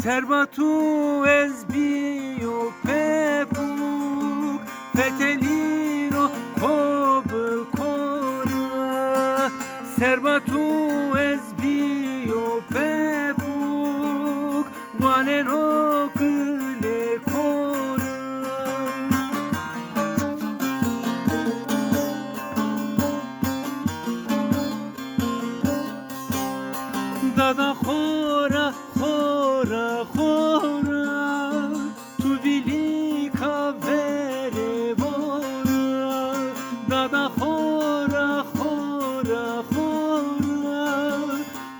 Serbatu ezbio pepuk Petelino kobel kora Serbatu ezbio pepuk Valeno kle kora Dada khora khora khora tu velika vere vora Dada khora khora khora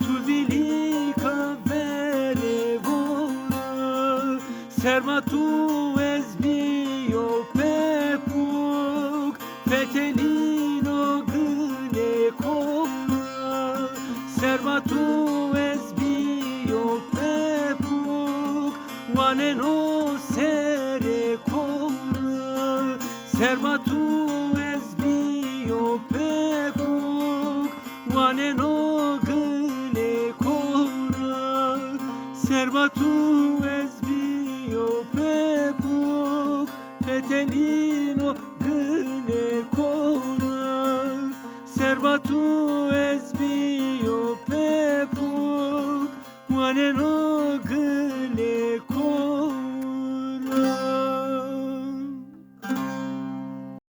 tu velika vere vora Serbatu ezbio pepuk Petelino gle kora Serbatu ezbio pepuk Valeno sere kora Serbatu ezbio pepuk Valeno gle kora Serbatu ezbio pepuk Petelino gle kora Serbatu ezbio pepuk Valeno